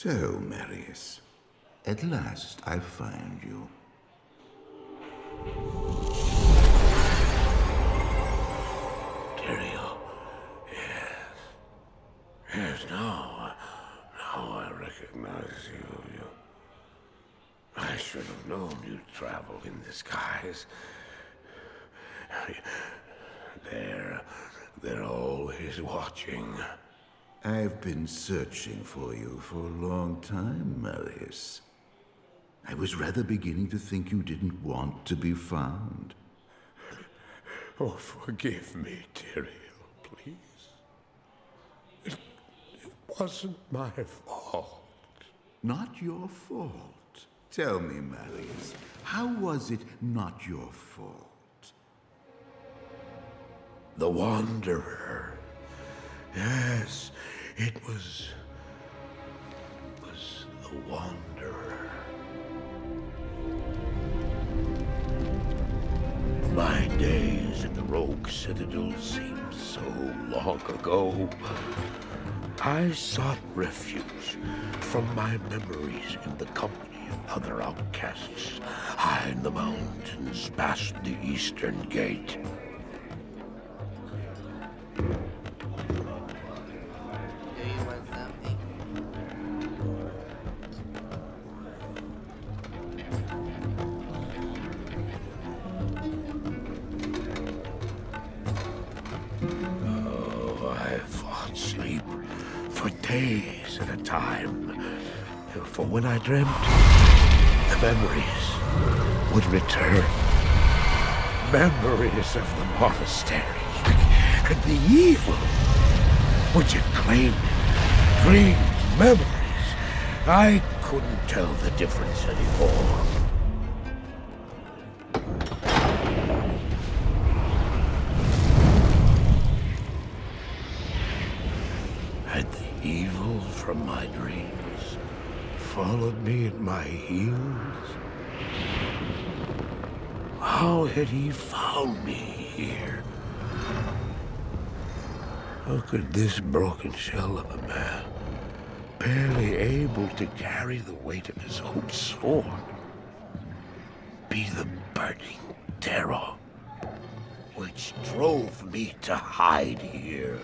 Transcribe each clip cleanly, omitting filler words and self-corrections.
So, Marius, at last I find you. Tyrael, yes. Yes, now I recognize you. I should have known you'd travel in disguise. They're always watching. I've been searching for you for a long time, Marius. I was rather beginning to think you didn't want to be found. Oh, forgive me, Tyrael, please. It wasn't my fault. Not your fault. Tell me, Marius, how was it not your fault? The Wanderer. Yes, it was the Wanderer. My days in the Rogue Citadel seemed so long ago. I sought refuge from my memories in the company of other outcasts, high in the mountains past the Eastern Gate. Sleep for days at a time. For when I dreamt, the memories would return. Memories of the monastery and the evil which had claimed it. Dreams, memories. I couldn't tell the difference anymore. Had the evil from my dreams followed me at my heels? How had he found me here? How could this broken shell of a man, barely able to carry the weight of his own sword, be the burning terror which drove me to hide here?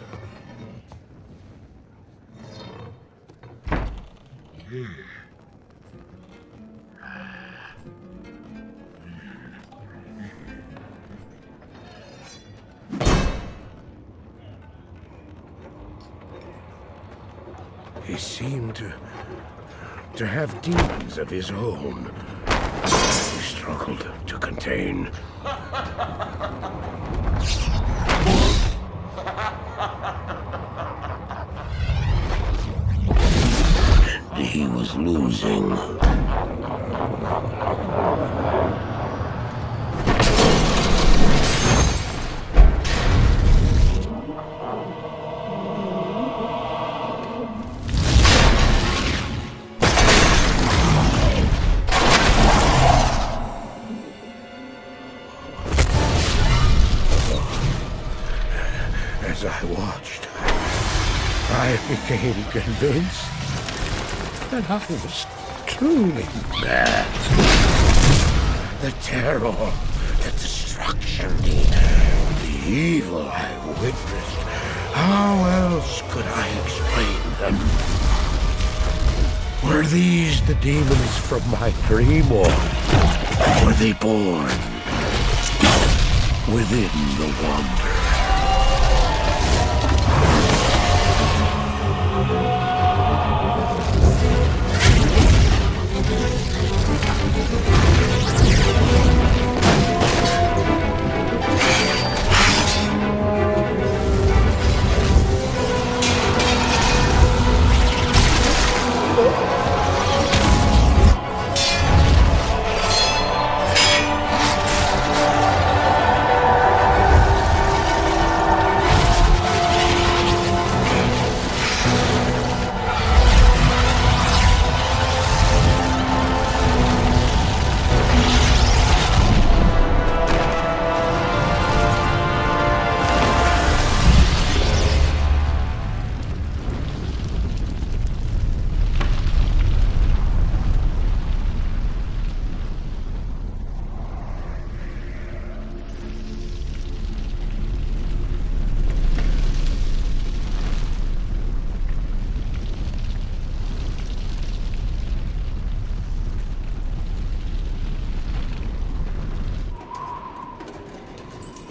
He seemed to have demons of his own. He struggled to contain. And he was losing. As I watched, I became convinced that I was truly mad. The terror, the destruction, the evil I witnessed. How else could I explain them? Were these the demons from my dream, or were they born within the Wanderer?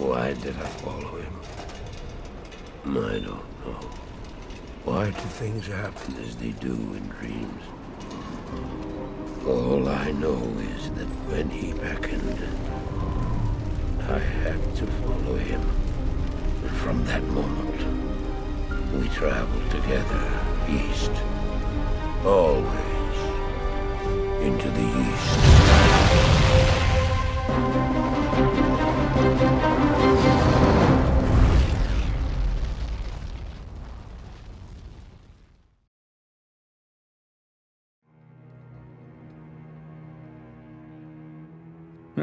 Why did I follow him? I don't know. Why do things happen as they do in dreams? All I know is that when he beckoned, I had to follow him. And from that moment, we traveled together, east. Always. Into the east.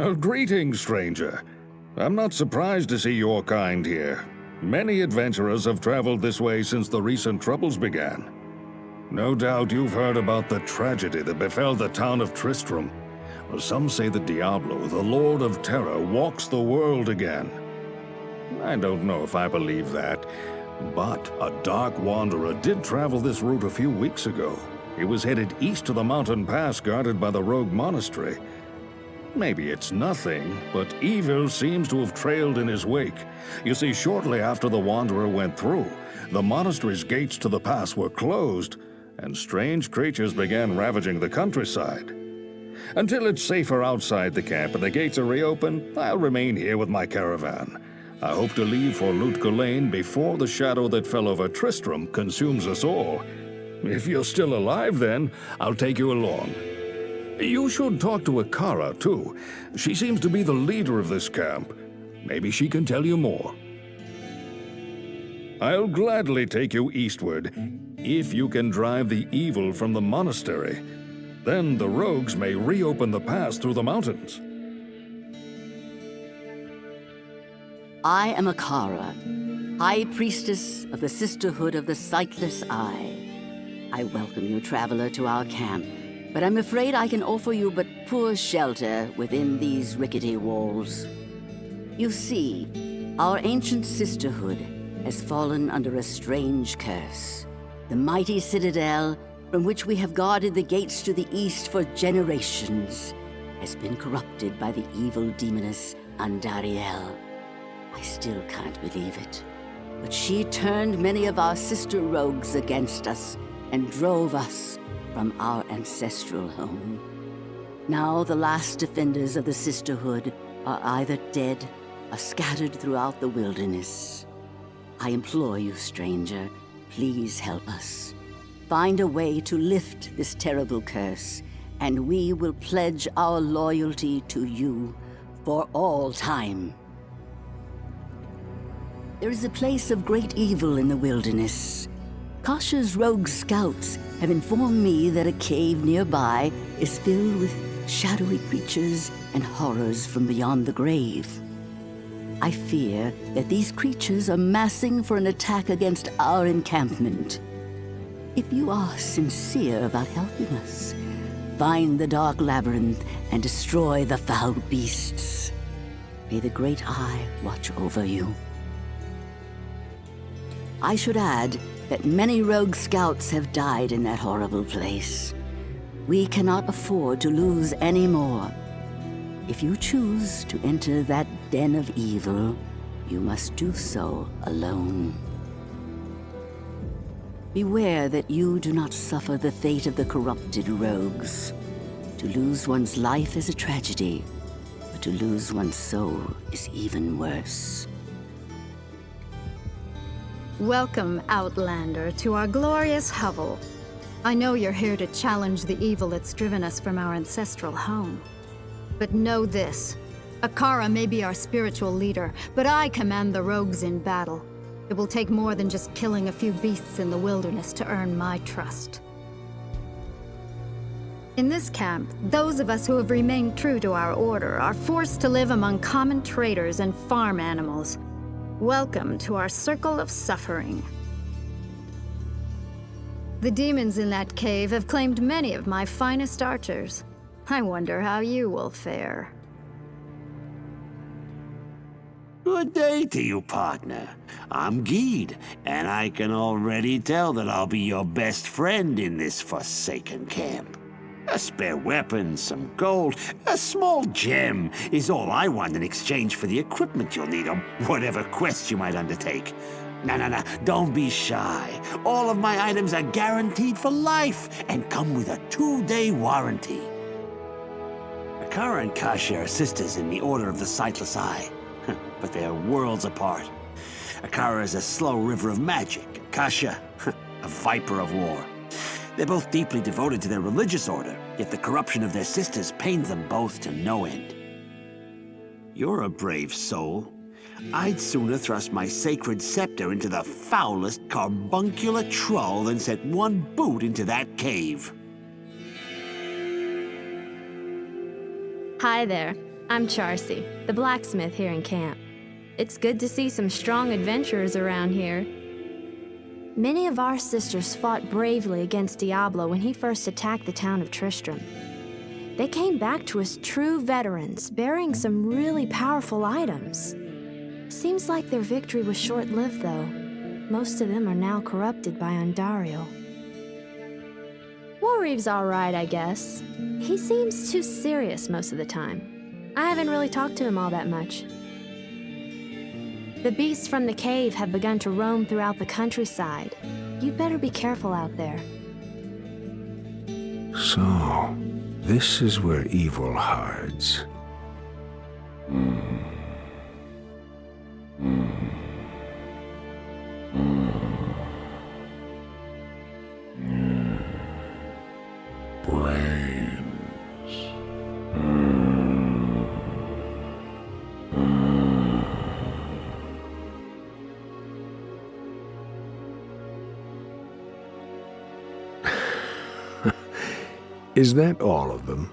Oh, greetings, stranger. I'm not surprised to see your kind here. Many adventurers have traveled this way since the recent troubles began. No doubt you've heard about the tragedy that befell the town of Tristram. Well, some say that Diablo, the Lord of Terror, walks the world again. I don't know if I believe that, but a dark wanderer did travel this route a few weeks ago. He was headed east to the mountain pass guarded by the rogue monastery. Maybe it's nothing, but evil seems to have trailed in his wake. You see, shortly after the wanderer went through, the monastery's gates to the pass were closed, and strange creatures began ravaging the countryside. Until it's safer outside the camp and the gates are reopened, I'll remain here with my caravan. I hope to leave for Lutga Lane before the shadow that fell over Tristram consumes us all. If you're still alive then, I'll take you along. You should talk to Akara, too. She seems to be the leader of this camp. Maybe she can tell you more. I'll gladly take you eastward, if you can drive the evil from the monastery. Then the rogues may reopen the pass through the mountains. I am Akara, High Priestess of the Sisterhood of the Sightless Eye. I welcome you, traveler, to our camp. But I'm afraid I can offer you but poor shelter within these rickety walls. You see, our ancient sisterhood has fallen under a strange curse. The mighty citadel, from which we have guarded the gates to the east for generations, has been corrupted by the evil demoness Andariel. I still can't believe it, but she turned many of our sister rogues against us and drove us from our ancestral home. Now the last defenders of the Sisterhood are either dead or scattered throughout the wilderness. I implore you, stranger, please help us. Find a way to lift this terrible curse, and we will pledge our loyalty to you for all time. There is a place of great evil in the wilderness. Kasha's rogue scouts have informed me that a cave nearby is filled with shadowy creatures and horrors from beyond the grave. I fear that these creatures are massing for an attack against our encampment. If you are sincere about helping us, find the dark labyrinth and destroy the foul beasts. May the Great Eye watch over you. I should add that many rogue scouts have died in that horrible place. We cannot afford to lose any more. If you choose to enter that den of evil, you must do so alone. Beware that you do not suffer the fate of the corrupted rogues. To lose one's life is a tragedy, but to lose one's soul is even worse. Welcome, Outlander, to our glorious hovel. I know you're here to challenge the evil that's driven us from our ancestral home. But know this, Akara may be our spiritual leader, but I command the rogues in battle. It will take more than just killing a few beasts in the wilderness to earn my trust. In this camp, those of us who have remained true to our order are forced to live among common traders and farm animals. Welcome to our circle of suffering. The demons in that cave have claimed many of my finest archers. I wonder how you will fare. Good day to you, partner. I'm Geed, and I can already tell that I'll be your best friend in this forsaken camp. A spare weapon, some gold, a small gem is all I want in exchange for the equipment you'll need on whatever quest you might undertake. No, don't be shy. All of my items are guaranteed for life and come with a 2-day warranty. Akara and Kasha are sisters in the Order of the Sightless Eye, but they are worlds apart. Akara is a slow river of magic, Kasha, a viper of war. They're both deeply devoted to their religious order, yet the corruption of their sisters pains them both to no end. You're a brave soul. I'd sooner thrust my sacred scepter into the foulest carbuncular troll than set one boot into that cave. Hi there, I'm Charcy, the blacksmith here in camp. It's good to see some strong adventurers around here. Many of our sisters fought bravely against Diablo when he first attacked the town of Tristram. They came back to us true veterans, bearing some really powerful items. Seems like their victory was short-lived, though. Most of them are now corrupted by Andariel. Warreeve's all right, I guess. He seems too serious most of the time. I haven't really talked to him all that much. The beasts from the cave have begun to roam throughout the countryside. You'd better be careful out there. So, this is where evil hides. Is that all of them?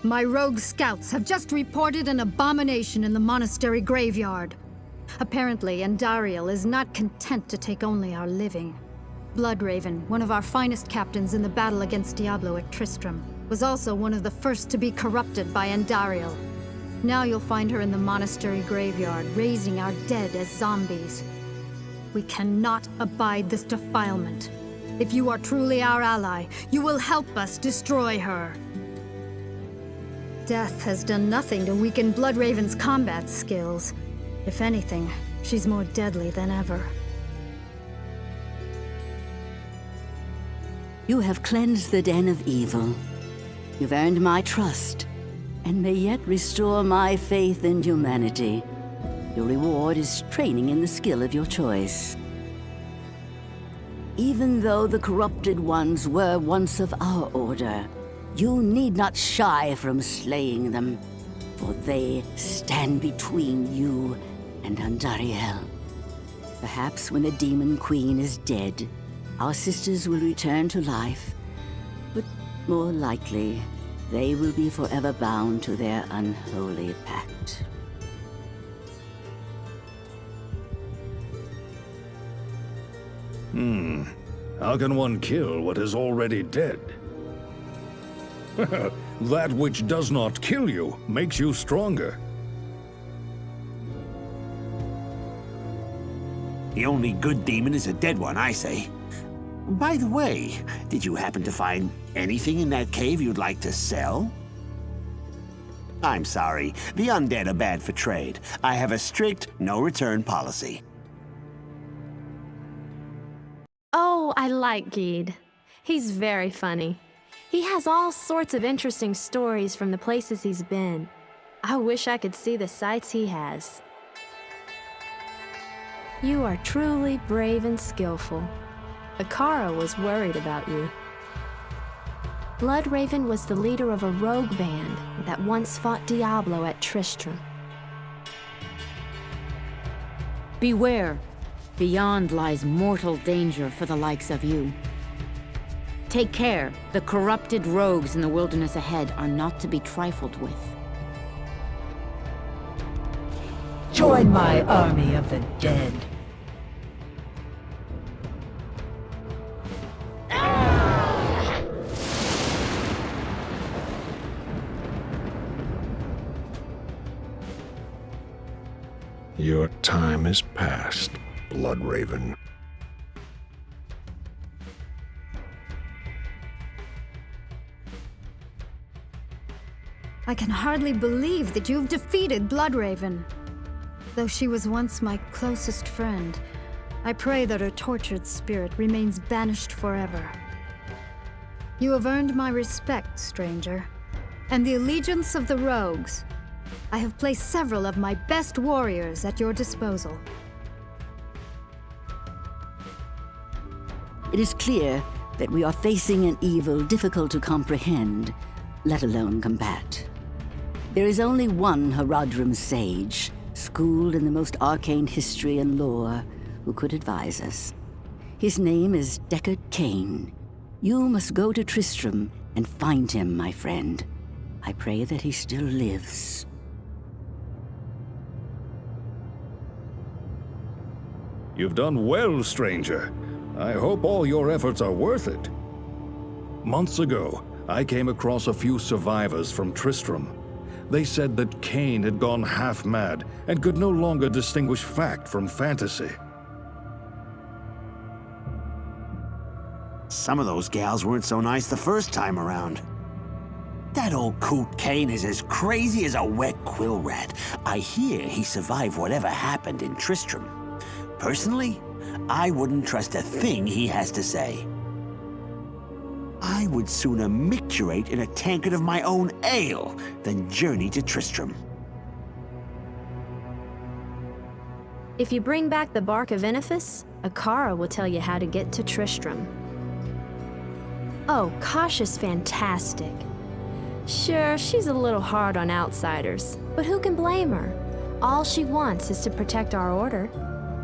My rogue scouts have just reported an abomination in the monastery graveyard. Apparently, Andariel is not content to take only our living. Bloodraven, one of our finest captains in the battle against Diablo at Tristram, was also one of the first to be corrupted by Andariel. Now you'll find her in the monastery graveyard, raising our dead as zombies. We cannot abide this defilement. If you are truly our ally, you will help us destroy her. Death has done nothing to weaken Bloodraven's combat skills. If anything, she's more deadly than ever. You have cleansed the den of evil. You've earned my trust, and may yet restore my faith in humanity. Your reward is training in the skill of your choice. Even though the corrupted ones were once of our order, you need not shy from slaying them, for they stand between you and Andariel. Perhaps when the Demon Queen is dead, our sisters will return to life, but more likely, they will be forever bound to their unholy pact. How can one kill what is already dead? That which does not kill you makes you stronger. The only good demon is a dead one, I say. By the way, did you happen to find anything in that cave you'd like to sell? I'm sorry, the undead are bad for trade. I have a strict no-return policy. Oh, I like Geed. He's very funny. He has all sorts of interesting stories from the places he's been. I wish I could see the sights he has. You are truly brave and skillful. Akara was worried about you. Bloodraven was the leader of a rogue band that once fought Diablo at Tristram. Beware. Beyond lies mortal danger for the likes of you. Take care. The corrupted rogues in the wilderness ahead are not to be trifled with. Join my army of the dead. Your time is past, Bloodraven. I can hardly believe that you've defeated Bloodraven. Though she was once my closest friend, I pray that her tortured spirit remains banished forever. You have earned my respect, stranger, and the allegiance of the rogues. I have placed several of my best warriors at your disposal. It is clear that we are facing an evil difficult to comprehend, let alone combat. There is only one Haradrim sage, schooled in the most arcane history and lore, who could advise us. His name is Deckard Cain. You must go to Tristram and find him, my friend. I pray that he still lives. You've done well, stranger. I hope all your efforts are worth it. Months ago, I came across a few survivors from Tristram. They said that Cain had gone half-mad and could no longer distinguish fact from fantasy. Some of those gals weren't so nice the first time around. That old coot Cain is as crazy as a wet quill rat. I hear he survived whatever happened in Tristram. Personally, I wouldn't trust a thing he has to say. I would sooner micturate in a tankard of my own ale than journey to Tristram. If you bring back the bark of Iniphis, Akara will tell you how to get to Tristram. Oh, Kasha's fantastic. Sure, she's a little hard on outsiders, but who can blame her? All she wants is to protect our order.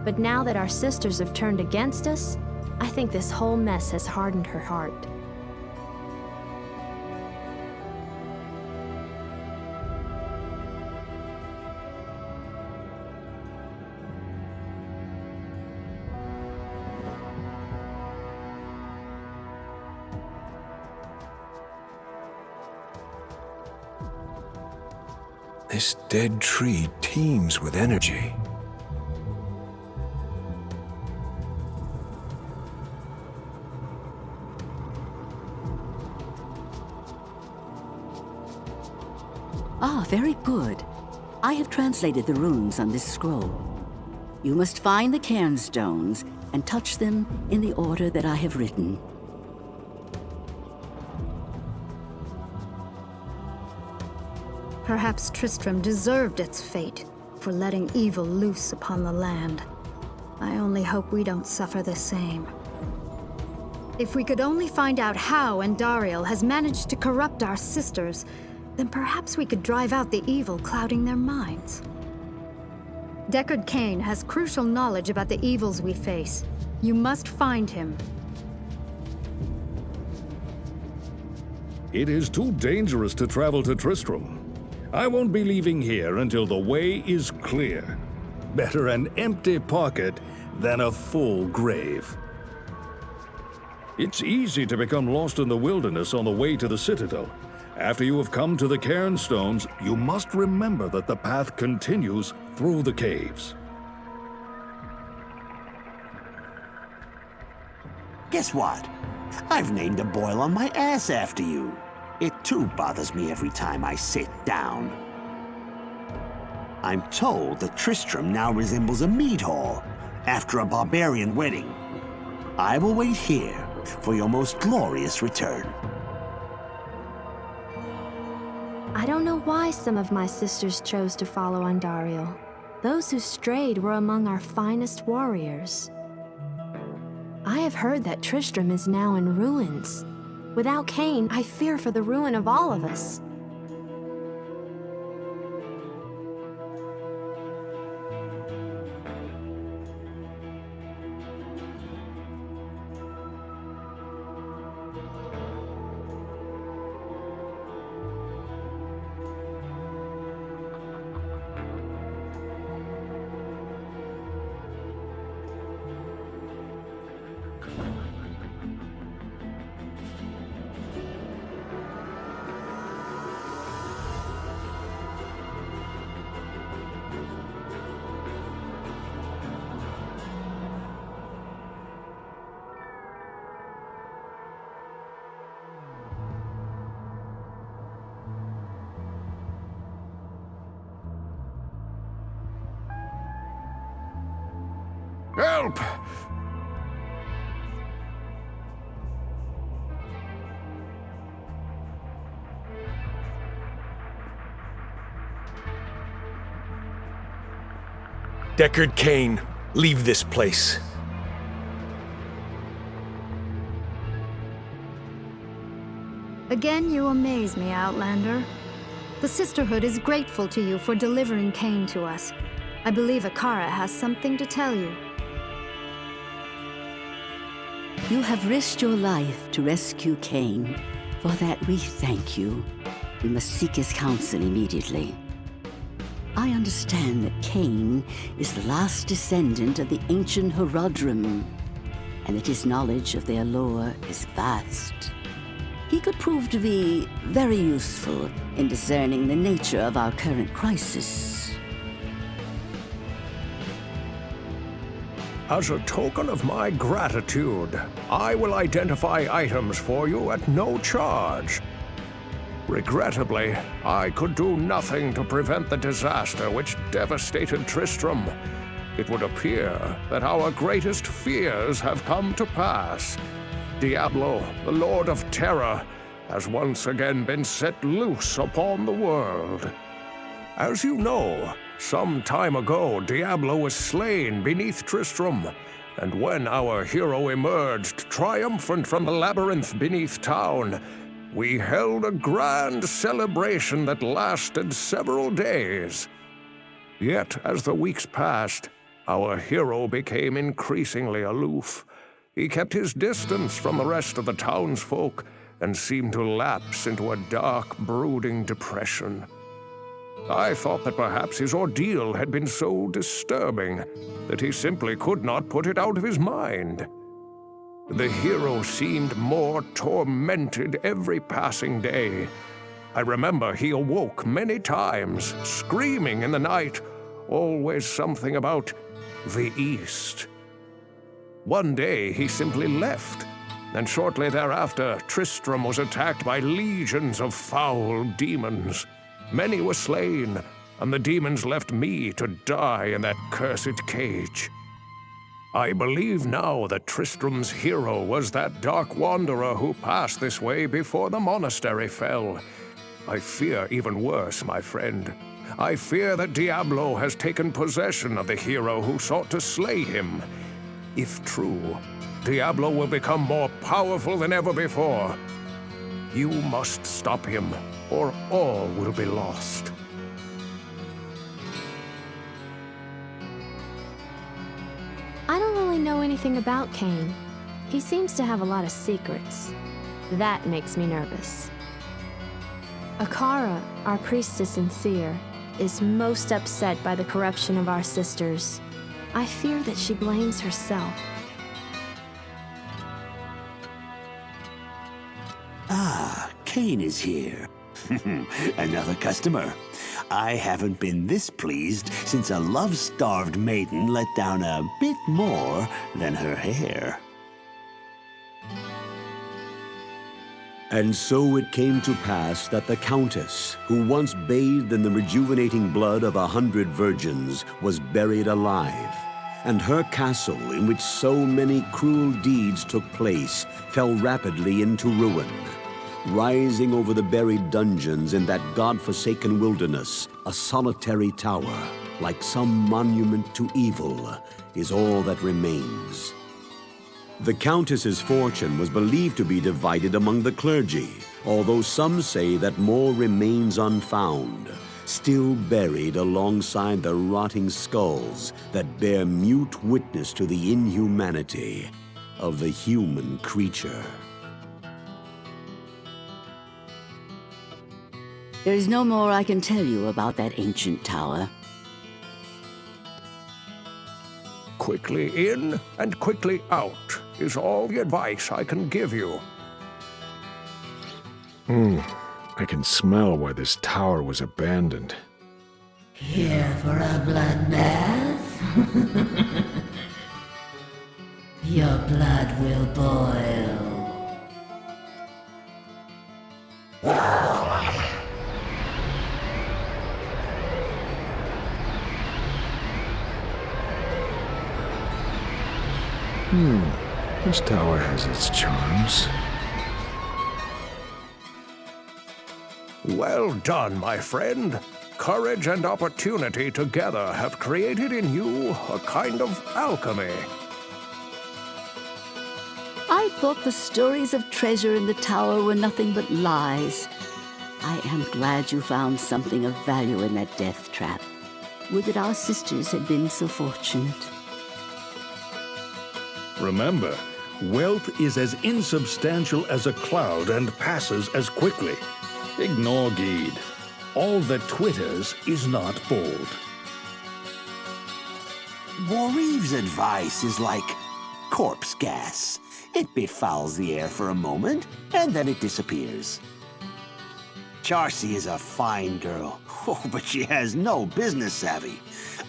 But now that our sisters have turned against us, I think this whole mess has hardened her heart. This dead tree teems with energy. Ah, very good. I have translated the runes on this scroll. You must find the cairnstones and touch them in the order that I have written. Perhaps Tristram deserved its fate for letting evil loose upon the land. I only hope we don't suffer the same. If we could only find out how Andariel has managed to corrupt our sisters, then perhaps we could drive out the evil clouding their minds. Deckard Cain has crucial knowledge about the evils we face. You must find him. It is too dangerous to travel to Tristram. I won't be leaving here until the way is clear. Better an empty pocket than a full grave. It's easy to become lost in the wilderness on the way to the Citadel. After you have come to the cairnstones, you must remember that the path continues through the caves. Guess what? I've named a boil on my ass after you. It too bothers me every time I sit down. I'm told that Tristram now resembles a mead hall after a barbarian wedding. I will wait here for your most glorious return. I don't know why some of my sisters chose to follow Andariel. Those who strayed were among our finest warriors. I have heard that Tristram is now in ruins. Without Cain, I fear for the ruin of all of us. Help! Deckard Cain, leave this place. Again, you amaze me, Outlander. The Sisterhood is grateful to you for delivering Cain to us. I believe Akara has something to tell you. You have risked your life to rescue Cain. For that, we thank you. We must seek his counsel immediately. I understand that Cain is the last descendant of the ancient Horodrim, and that his knowledge of their lore is vast. He could prove to be very useful in discerning the nature of our current crisis. As a token of my gratitude, I will identify items for you at no charge. Regrettably, I could do nothing to prevent the disaster which devastated Tristram. It would appear that our greatest fears have come to pass. Diablo, the Lord of Terror, has once again been set loose upon the world. As you know, some time ago, Diablo was slain beneath Tristram, and when our hero emerged triumphant from the labyrinth beneath town, we held a grand celebration that lasted several days. Yet, as the weeks passed, our hero became increasingly aloof. He kept his distance from the rest of the townsfolk and seemed to lapse into a dark, brooding depression. I thought that perhaps his ordeal had been so disturbing that he simply could not put it out of his mind. The hero seemed more tormented every passing day. I remember he awoke many times, screaming in the night, always something about the East. One day he simply left, and shortly thereafter Tristram was attacked by legions of foul demons. Many were slain, and the demons left me to die in that cursed cage. I believe now that Tristram's hero was that dark wanderer who passed this way before the monastery fell. I fear even worse, my friend. I fear that Diablo has taken possession of the hero who sought to slay him. If true, Diablo will become more powerful than ever before. You must stop him, or all will be lost. I don't really know anything about Cain. He seems to have a lot of secrets. That makes me nervous. Akara, our priestess and seer, is most upset by the corruption of our sisters. I fear that she blames herself. Ah, Cain is here. Another customer. I haven't been this pleased since a love-starved maiden let down a bit more than her hair. And so it came to pass that the Countess, who once bathed in the rejuvenating blood of 100 virgins, was buried alive, and her castle, in which so many cruel deeds took place, fell rapidly into ruin. Rising over the buried dungeons in that god-forsaken wilderness, a solitary tower, like some monument to evil, is all that remains. The Countess's fortune was believed to be divided among the clergy, although some say that more remains unfound, still buried alongside the rotting skulls that bear mute witness to the inhumanity of the human creature. There is no more I can tell you about that ancient tower. Quickly in and quickly out is all the advice I can give you. I can smell why this tower was abandoned. Here for a bloodbath? Your blood will boil. This tower has its charms. Well done, my friend. Courage and opportunity together have created in you a kind of alchemy. I thought the stories of treasure in the tower were nothing but lies. I am glad you found something of value in that death trap. Would that our sisters had been so fortunate. Remember, wealth is as insubstantial as a cloud and passes as quickly. Ignore Geed. All that twitters is not bold. Warreeve's advice is like corpse gas. It befouls the air for a moment, and then it disappears. Charcy is a fine girl, but she has no business savvy.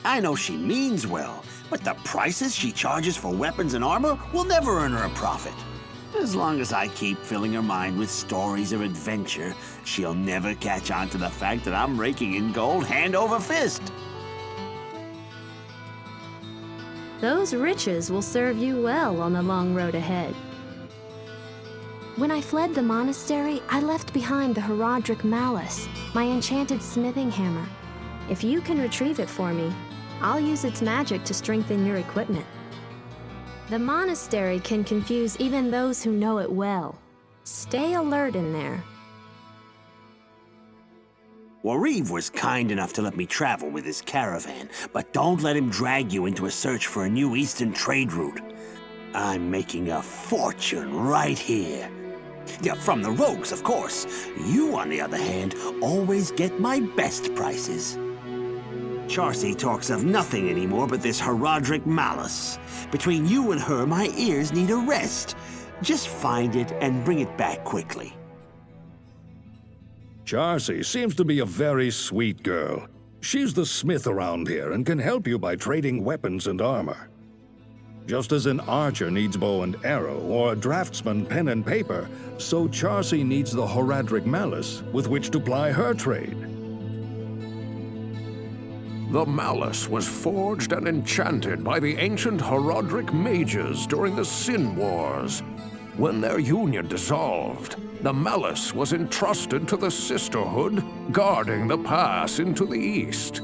I know she means well, but the prices she charges for weapons and armor will never earn her a profit. As long as I keep filling her mind with stories of adventure, she'll never catch on to the fact that I'm raking in gold hand over fist. Those riches will serve you well on the long road ahead. When I fled the monastery, I left behind the Herodric Malice, my enchanted smithing hammer. If you can retrieve it for me, I'll use its magic to strengthen your equipment. The monastery can confuse even those who know it well. Stay alert in there. Warreeve was kind enough to let me travel with his caravan, but don't let him drag you into a search for a new eastern trade route. I'm making a fortune right here. Yeah, from the rogues, of course. You, on the other hand, always get my best prices. Charcy talks of nothing anymore but this Herodric Malice. Between you and her, my ears need a rest. Just find it and bring it back quickly. Charcy seems to be a very sweet girl. She's the smith around here and can help you by trading weapons and armor. Just as an archer needs bow and arrow, or a draftsman pen and paper, so Charcy needs the Herodric Malice with which to ply her trade. The Malice was forged and enchanted by the ancient Herodric mages during the Sin Wars. When their union dissolved, the Malice was entrusted to the Sisterhood, guarding the pass into the east.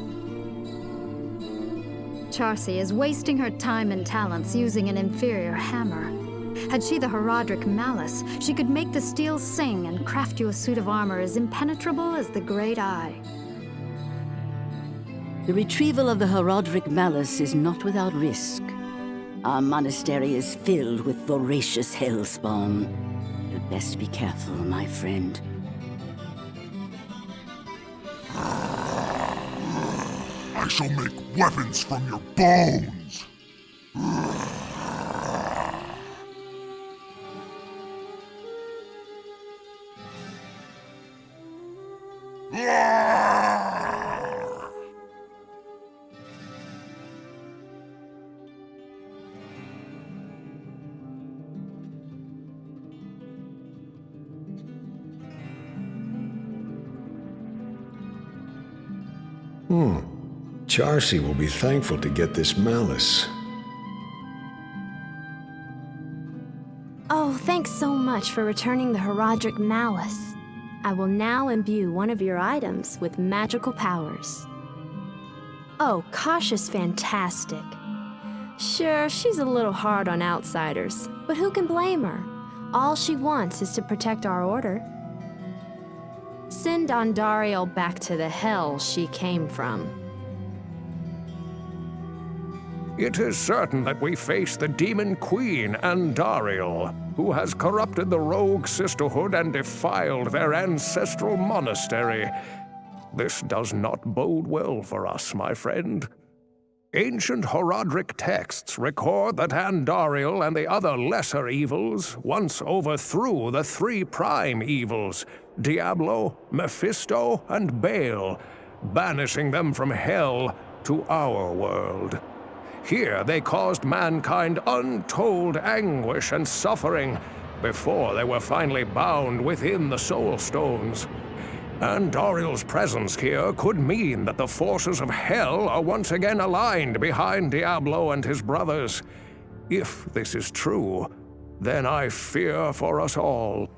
Charcy is wasting her time and talents using an inferior hammer. Had she the Herodric Malice, she could make the steel sing and craft you a suit of armor as impenetrable as the Great Eye. The retrieval of the Herodric Malice is not without risk. Our monastery is filled with voracious hellspawn. You'd best be careful, my friend. I shall make weapons from your bones! Charcy will be thankful to get this malice. Oh, thanks so much for returning the Herodric Malice. I will now imbue one of your items with magical powers. Oh, Kasha's fantastic. Sure, she's a little hard on outsiders, but who can blame her? All she wants is to protect our order. Send Andariel back to the hell she came from. It is certain that we face the Demon Queen, Andariel, who has corrupted the Rogue Sisterhood and defiled their ancestral monastery. This does not bode well for us, my friend. Ancient Herodric texts record that Andariel and the other lesser evils once overthrew the three prime evils, Diablo, Mephisto, and Baal, banishing them from hell to our world. Here they caused mankind untold anguish and suffering before they were finally bound within the Soul Stones. Andariel's presence here could mean that the forces of hell are once again aligned behind Diablo and his brothers. If this is true, then I fear for us all.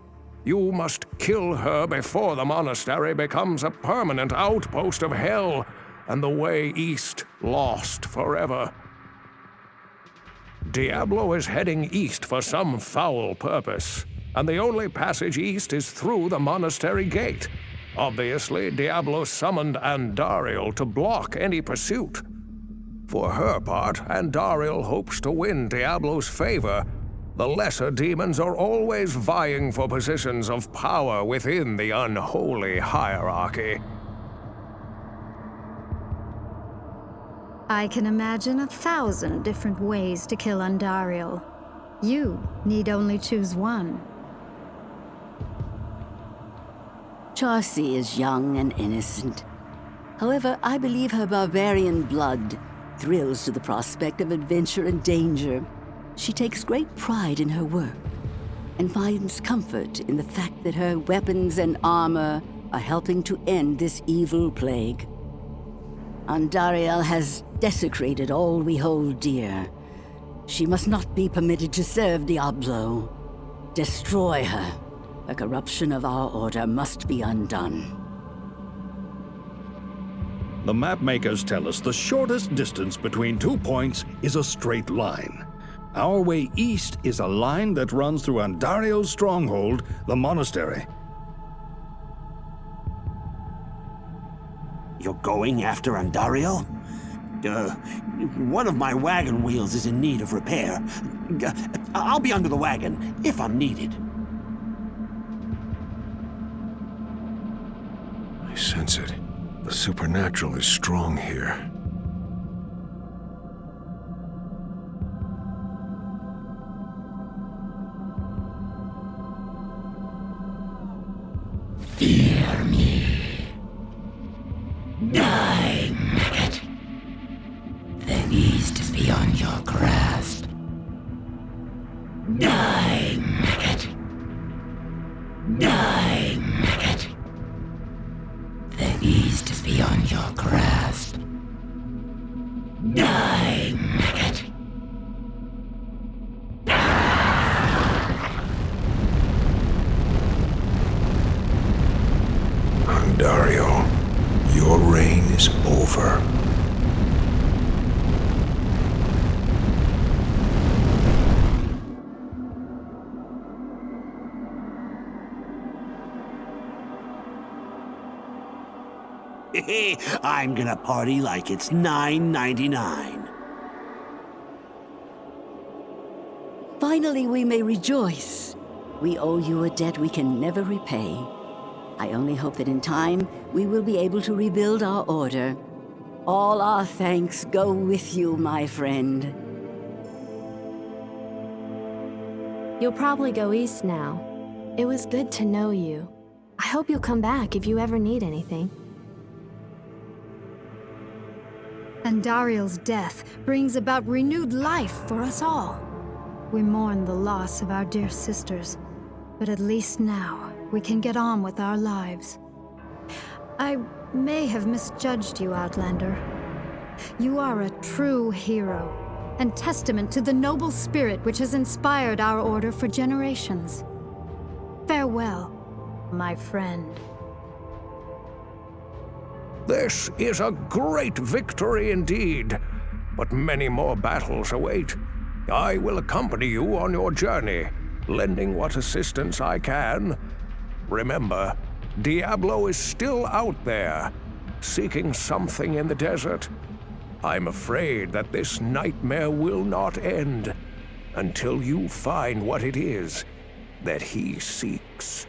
You must kill her before the monastery becomes a permanent outpost of hell, and the way east lost forever. Diablo is heading east for some foul purpose, and the only passage east is through the monastery gate. Obviously, Diablo summoned Andariel to block any pursuit. For her part, Andariel hopes to win Diablo's favor. The lesser demons are always vying for positions of power within the unholy hierarchy. I can imagine 1,000 different ways to kill Andariel. You need only choose one. Charcy is young and innocent. However, I believe her barbarian blood thrills to the prospect of adventure and danger. She takes great pride in her work and finds comfort in the fact that her weapons and armor are helping to end this evil plague. Andariel has desecrated all we hold dear. She must not be permitted to serve Diablo. Destroy her. The corruption of our order must be undone. The mapmakers tell us the shortest distance between 2 points is a straight line. Our way east is a line that runs through Andariel's stronghold, the monastery. You're going after Andariel? One of my wagon wheels is in need of repair. I'll be under the wagon if I'm needed. I sense it. The supernatural is strong here. Fear me. Die, maggot. The east is beyond your grasp. Die, maggot. Die, maggot. The east is beyond your grasp. Die, maggot. Andariel, your reign is over. I'm gonna party like it's $9.99. Finally, we may rejoice. We owe you a debt we can never repay. I only hope that in time, we will be able to rebuild our order. All our thanks go with you, my friend. You'll probably go east now. It was good to know you. I hope you'll come back if you ever need anything. Andariel's death brings about renewed life for us all. We mourn the loss of our dear sisters, but at least now we can get on with our lives. I may have misjudged you, Outlander. You are a true hero, and testament to the noble spirit which has inspired our order for generations. Farewell, my friend. This is a great victory indeed, but many more battles await. I will accompany you on your journey, lending what assistance I can. Remember, Diablo is still out there, seeking something in the desert. I'm afraid that this nightmare will not end until you find what it is that he seeks.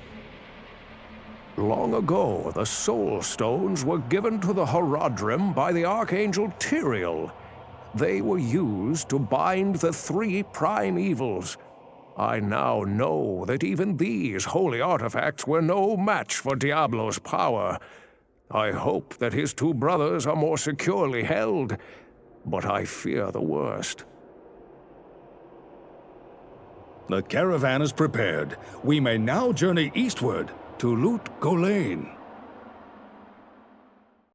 Long ago, the Soul Stones were given to the Horadrim by the Archangel Tyrael. They were used to bind the 3 prime evils. I now know that even these holy artifacts were no match for Diablo's power. I hope that his 2 brothers are more securely held, but I fear the worst. The caravan is prepared. We may now journey eastward to Lut Gholein.